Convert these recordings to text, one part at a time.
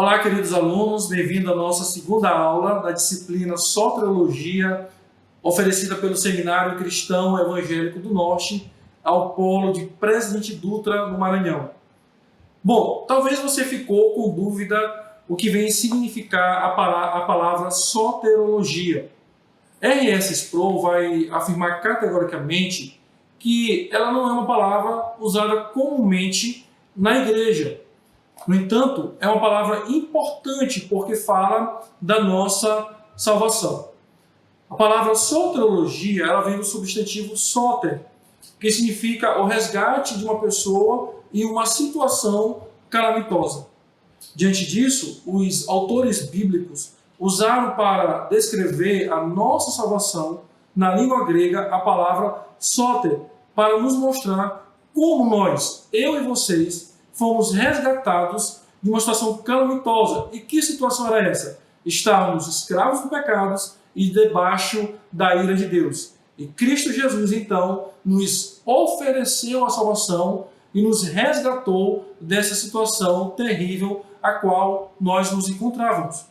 Olá, queridos alunos, bem-vindo à nossa segunda aula da disciplina Soteriologia, oferecida pelo Seminário Cristão Evangélico do Norte, ao Polo de Presidente Dutra, no Maranhão. Bom, talvez você ficou com dúvida o que vem significar a palavra soteriologia. R.S. Sproul vai afirmar categoricamente que ela não é uma palavra usada comumente na igreja. No entanto, é uma palavra importante porque fala da nossa salvação. A palavra soteriologia, ela vem do substantivo soter, que significa o resgate de uma pessoa em uma situação calamitosa. Diante disso, os autores bíblicos usaram para descrever a nossa salvação, na língua grega, a palavra soter, para nos mostrar como nós, eu e vocês, fomos resgatados de uma situação calamitosa. E que situação era essa? Estávamos escravos do pecado e debaixo da ira de Deus. E Cristo Jesus, então, nos ofereceu a salvação e nos resgatou dessa situação terrível a qual nós nos encontrávamos.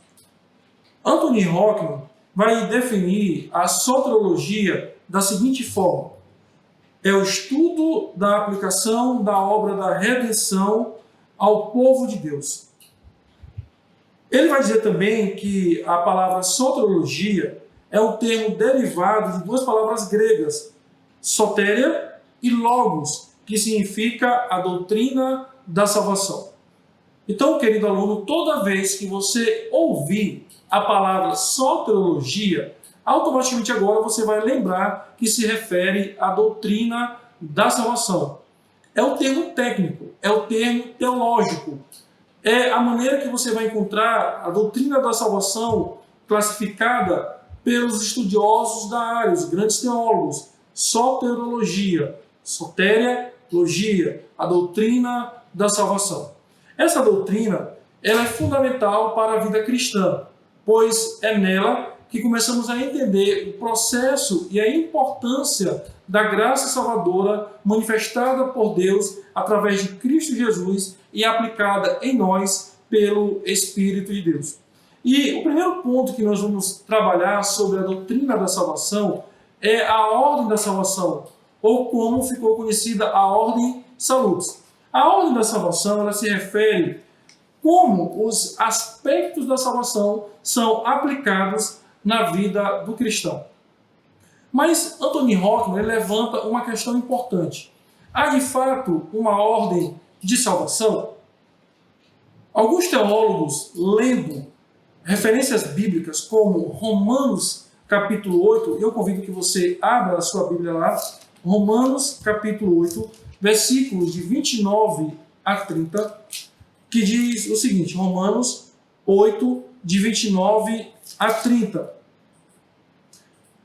Anthony Hockman vai definir a soteriologia da seguinte forma: é o estudo da aplicação da obra da redenção ao povo de Deus. Ele vai dizer também que a palavra soteriologia é um termo derivado de duas palavras gregas, sotéria e logos, que significa a doutrina da salvação. Então, querido aluno, toda vez que você ouvir a palavra soteriologia, automaticamente agora você vai lembrar que se refere à doutrina da salvação. É o termo técnico, é o termo teológico, é a maneira que você vai encontrar a doutrina da salvação classificada pelos estudiosos da área, os grandes teólogos. Soteriologia, soteriologia, a doutrina da salvação. Essa doutrina ela é fundamental para a vida cristã, pois é nela que começamos a entender o processo e a importância da graça salvadora manifestada por Deus através de Cristo Jesus e aplicada em nós pelo Espírito de Deus. E o primeiro ponto que nós vamos trabalhar sobre a doutrina da salvação é a ordem da salvação, ou como ficou conhecida a ordem salutis. A ordem da salvação ela se refere como os aspectos da salvação são aplicados na vida do cristão. Mas Anthony Hockman levanta uma questão importante. Há de fato uma ordem de salvação? Alguns teólogos, lendo referências bíblicas como Romanos capítulo 8, eu convido que você abra a sua Bíblia lá, Romanos capítulo 8, versículos de 29 a 30, que diz o seguinte, Romanos 8, de 29 a 30.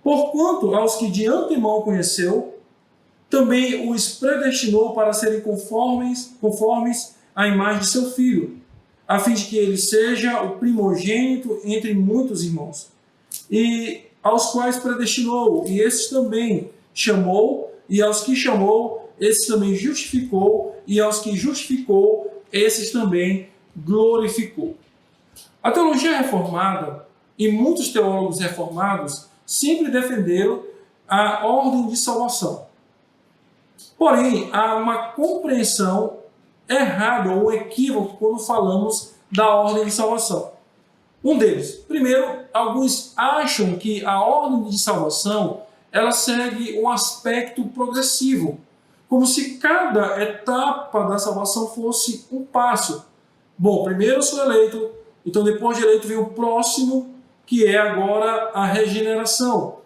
Porquanto aos que de antemão conheceu, também os predestinou para serem conformes à imagem de seu Filho, a fim de que ele seja o primogênito entre muitos irmãos. E aos quais predestinou, e esses também chamou, e aos que chamou, esses também justificou, e aos que justificou, esses também glorificou. A teologia reformada e muitos teólogos reformados sempre defenderam a ordem de salvação. Porém, há uma compreensão errada ou equívoco quando falamos da ordem de salvação. Um deles, primeiro, alguns acham que a ordem de salvação ela segue um aspecto progressivo, como se cada etapa da salvação fosse um passo. Bom, primeiro eu sou eleito, então depois de eleito vem o próximo, que é agora a regeneração.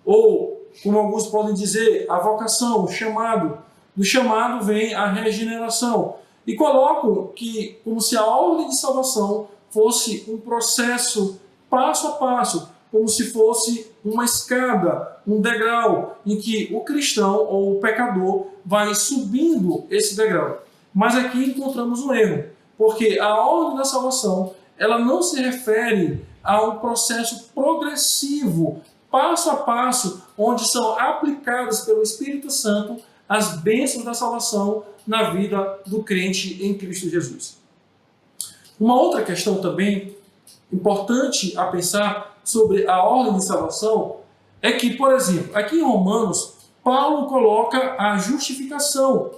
Ou, como alguns podem dizer, a vocação, o chamado. Do chamado vem a regeneração. E colocam que, como se a ordem de salvação fosse um processo passo a passo, como se fosse uma escada, um degrau, em que o cristão ou o pecador vai subindo esse degrau. Mas aqui encontramos um erro, porque a ordem da salvação ela não se refere a um processo progressivo, passo a passo, onde são aplicadas pelo Espírito Santo as bênçãos da salvação na vida do crente em Cristo Jesus. Uma outra questão também importante a pensar sobre a ordem de salvação é que, por exemplo, aqui em Romanos, Paulo coloca a justificação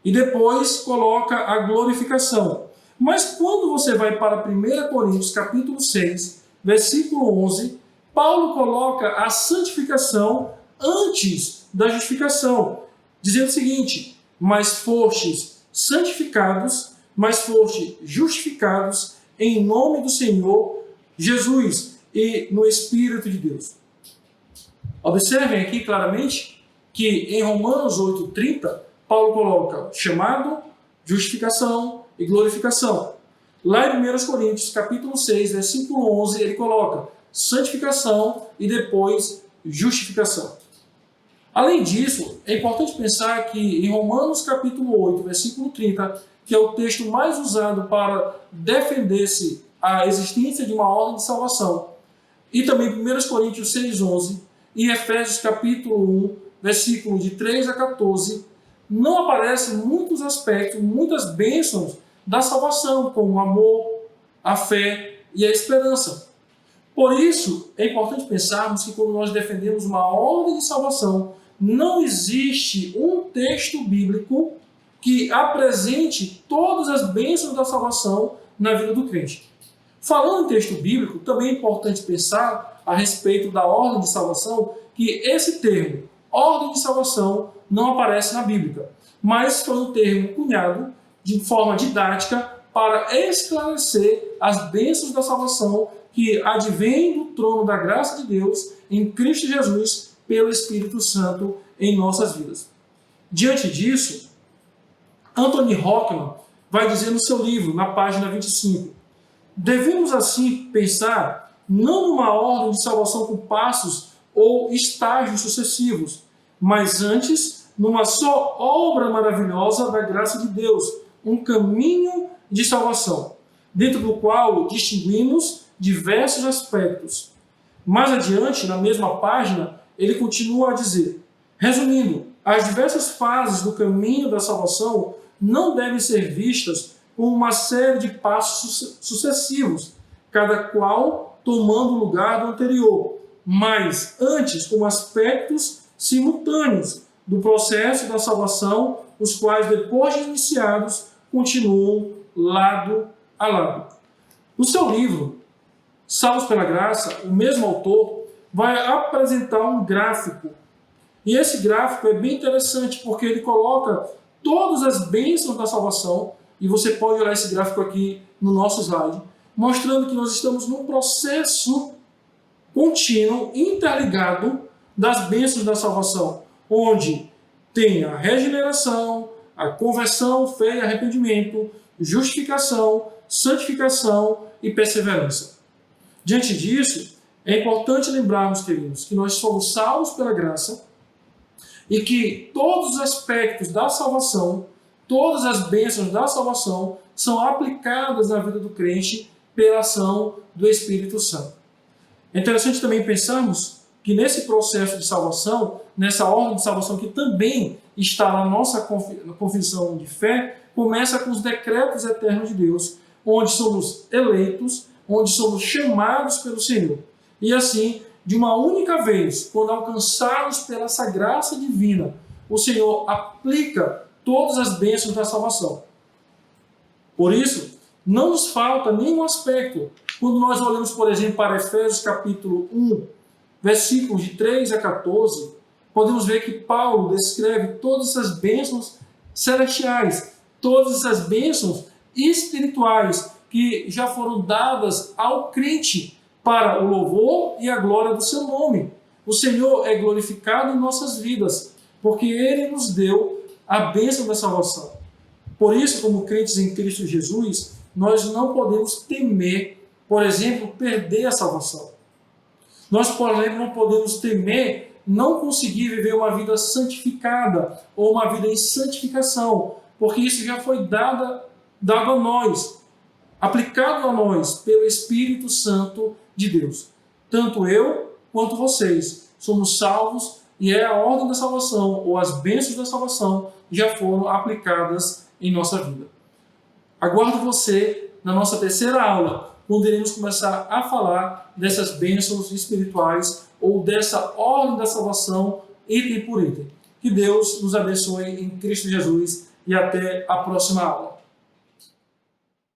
e depois coloca a glorificação. Mas quando você vai para 1 Coríntios capítulo 6, versículo 11, Paulo coloca a santificação antes da justificação, dizendo o seguinte: mas fostes santificados, mas fostes justificados em nome do Senhor Jesus e no Espírito de Deus. Observem aqui claramente que em Romanos 8,30, Paulo coloca chamado, justificação e glorificação. Lá em 1 Coríntios capítulo 6, versículo 11, ele coloca santificação e depois justificação. Além disso, é importante pensar que em Romanos capítulo 8, versículo 30, que é o texto mais usado para defender-se a existência de uma ordem de salvação, e também 1 Coríntios 6, 11, e Efésios capítulo 1, versículo de 3 a 14, não aparecem muitos aspectos, muitas bênçãos da salvação, como o amor, a fé e a esperança. Por isso, é importante pensarmos que quando nós defendemos uma ordem de salvação, não existe um texto bíblico que apresente todas as bênçãos da salvação na vida do crente. Falando em texto bíblico, também é importante pensar a respeito da ordem de salvação, que esse termo, ordem de salvação, não aparece na Bíblia, mas foi um termo cunhado de forma didática para esclarecer as bênçãos da salvação que advém do trono da graça de Deus em Cristo Jesus pelo Espírito Santo em nossas vidas. Diante disso, Anthony Hockman vai dizer no seu livro, na página 25, devemos assim pensar não numa ordem de salvação com passos ou estágios sucessivos, mas antes numa só obra maravilhosa da graça de Deus, um caminho de salvação, dentro do qual distinguimos diversos aspectos. Mais adiante, na mesma página, ele continua a dizer, resumindo, as diversas fases do caminho da salvação não devem ser vistas como uma série de passos sucessivos, cada qual tomando o lugar do anterior, mas antes como aspectos simultâneos do processo da salvação, os quais, depois de iniciados, continuam lado a lado. No seu livro, Salvos pela Graça, o mesmo autor vai apresentar um gráfico. E esse gráfico é bem interessante porque ele coloca todas as bênçãos da salvação, e você pode olhar esse gráfico aqui no nosso slide, mostrando que nós estamos num processo contínuo, interligado das bênçãos da salvação, onde tem a regeneração, a conversão, fé e arrependimento, justificação, santificação e perseverança. Diante disso, é importante lembrarmos, queridos, que nós somos salvos pela graça e que todos os aspectos da salvação, todas as bênçãos da salvação são aplicadas na vida do crente pela ação do Espírito Santo. É interessante também pensarmos que nesse processo de salvação, nessa ordem de salvação que também está na nossa confissão de fé, começa com os decretos eternos de Deus, onde somos eleitos, onde somos chamados pelo Senhor. E assim, de uma única vez, quando alcançados pela essa graça divina, o Senhor aplica todas as bênçãos da salvação. Por isso, não nos falta nenhum aspecto. Quando nós olhamos, por exemplo, para Efésios capítulo 1, versículos de 3 a 14, podemos ver que Paulo descreve todas essas bênçãos celestiais, todas essas bênçãos espirituais que já foram dadas ao crente para o louvor e a glória do seu nome. O Senhor é glorificado em nossas vidas, porque Ele nos deu a bênção da salvação. Por isso, como crentes em Cristo Jesus, nós não podemos temer, por exemplo, perder a salvação. Nós, por exemplo, não podemos temer não conseguir viver uma vida santificada ou uma vida em santificação, porque isso já foi dado a nós, aplicado a nós pelo Espírito Santo de Deus. Tanto eu quanto vocês somos salvos e a ordem da salvação ou as bênçãos da salvação já foram aplicadas em nossa vida. Aguardo você na nossa terceira aula, quando iremos começar a falar dessas bênçãos espirituais ou dessa ordem da salvação, item por item. Que Deus nos abençoe em Cristo Jesus e até a próxima aula.